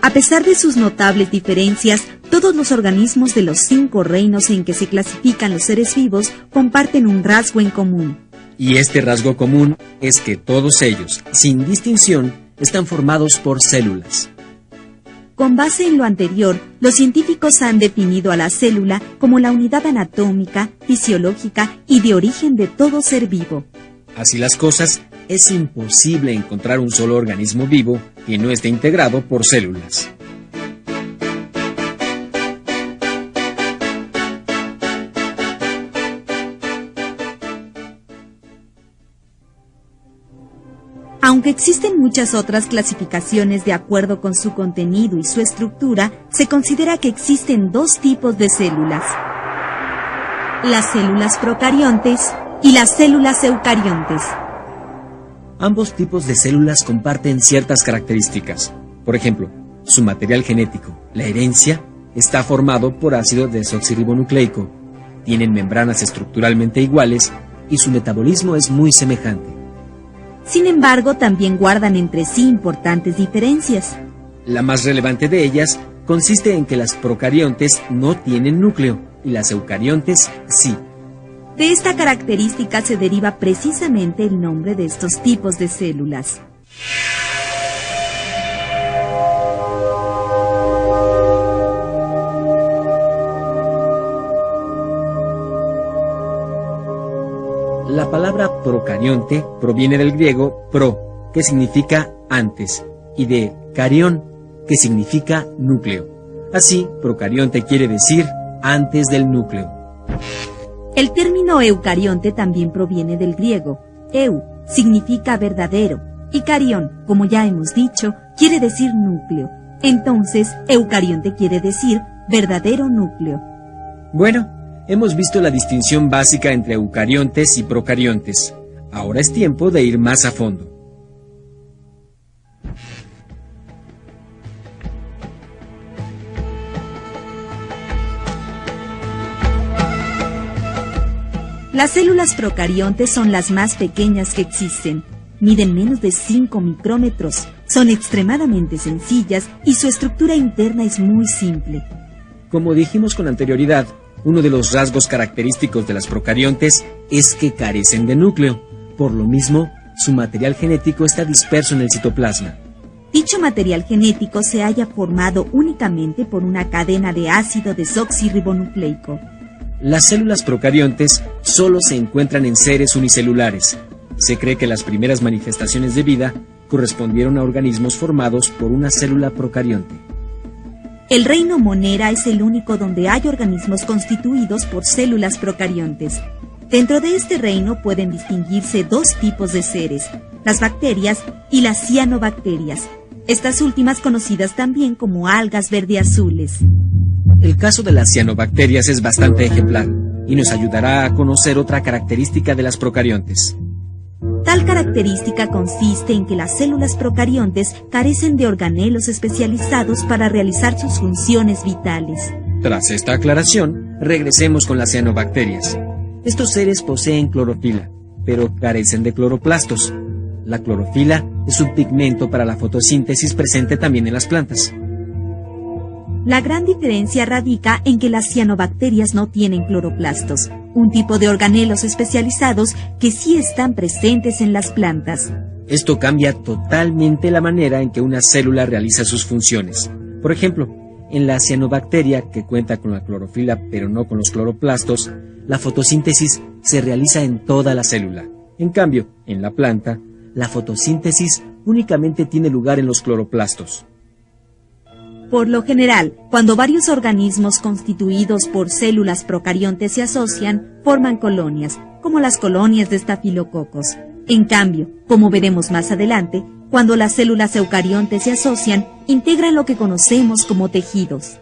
A pesar de sus notables diferencias, todos los organismos de los 5 reinos en que se clasifican los seres vivos comparten un rasgo en común. Y este rasgo común es que todos ellos, sin distinción, están formados por células. Con base en lo anterior, los científicos han definido a la célula como la unidad anatómica, fisiológica y de origen de todo ser vivo. Así las cosas, es imposible encontrar un solo organismo vivo que no esté integrado por células. Aunque existen muchas otras clasificaciones de acuerdo con su contenido y su estructura, se considera que existen 2 tipos de células: las células procariontes y las células eucariontes. Ambos tipos de células comparten ciertas características. Por ejemplo, su material genético, la herencia, está formado por ácido desoxirribonucleico, tienen membranas estructuralmente iguales y su metabolismo es muy semejante. Sin embargo, también guardan entre sí importantes diferencias. La más relevante de ellas consiste en que las procariontes no tienen núcleo y las eucariontes sí. De esta característica se deriva precisamente el nombre de estos tipos de células. La palabra procarionte proviene del griego pro, que significa antes, y de carión, que significa núcleo. Así, procarionte quiere decir antes del núcleo. El término eucarionte también proviene del griego. Eu significa verdadero y carión, como ya hemos dicho, quiere decir núcleo. Entonces, eucarionte quiere decir verdadero núcleo. Bueno, hemos visto la distinción básica entre eucariontes y procariontes. Ahora es tiempo de ir más a fondo. Las células procariontes son las más pequeñas que existen. Miden menos de 5 micrómetros, son extremadamente sencillas y su estructura interna es muy simple. Como dijimos con anterioridad, uno de los rasgos característicos de las procariontes es que carecen de núcleo. Por lo mismo, su material genético está disperso en el citoplasma. Dicho material genético se halla formado únicamente por una cadena de ácido desoxirribonucleico. Las células procariontes solo se encuentran en seres unicelulares. Se cree que las primeras manifestaciones de vida correspondieron a organismos formados por una célula procarionte. El reino Monera es el único donde hay organismos constituidos por células procariontes. Dentro de este reino pueden distinguirse 2 tipos de seres, las bacterias y las cianobacterias, estas últimas conocidas también como algas verde-azules. El caso de las cianobacterias es bastante ejemplar y nos ayudará a conocer otra característica de las procariontes. Tal característica consiste en que las células procariontes carecen de organelos especializados para realizar sus funciones vitales. Tras esta aclaración, regresemos con las cianobacterias. Estos seres poseen clorofila, pero carecen de cloroplastos. La clorofila es un pigmento para la fotosíntesis presente también en las plantas. La gran diferencia radica en que las cianobacterias no tienen cloroplastos, un tipo de organelos especializados que sí están presentes en las plantas. Esto cambia totalmente la manera en que una célula realiza sus funciones. Por ejemplo, en la cianobacteria, que cuenta con la clorofila pero no con los cloroplastos, la fotosíntesis se realiza en toda la célula. En cambio, en la planta, la fotosíntesis únicamente tiene lugar en los cloroplastos. Por lo general, cuando varios organismos constituidos por células procariontes se asocian, forman colonias, como las colonias de estafilococos. En cambio, como veremos más adelante, cuando las células eucariontes se asocian, integran lo que conocemos como tejidos.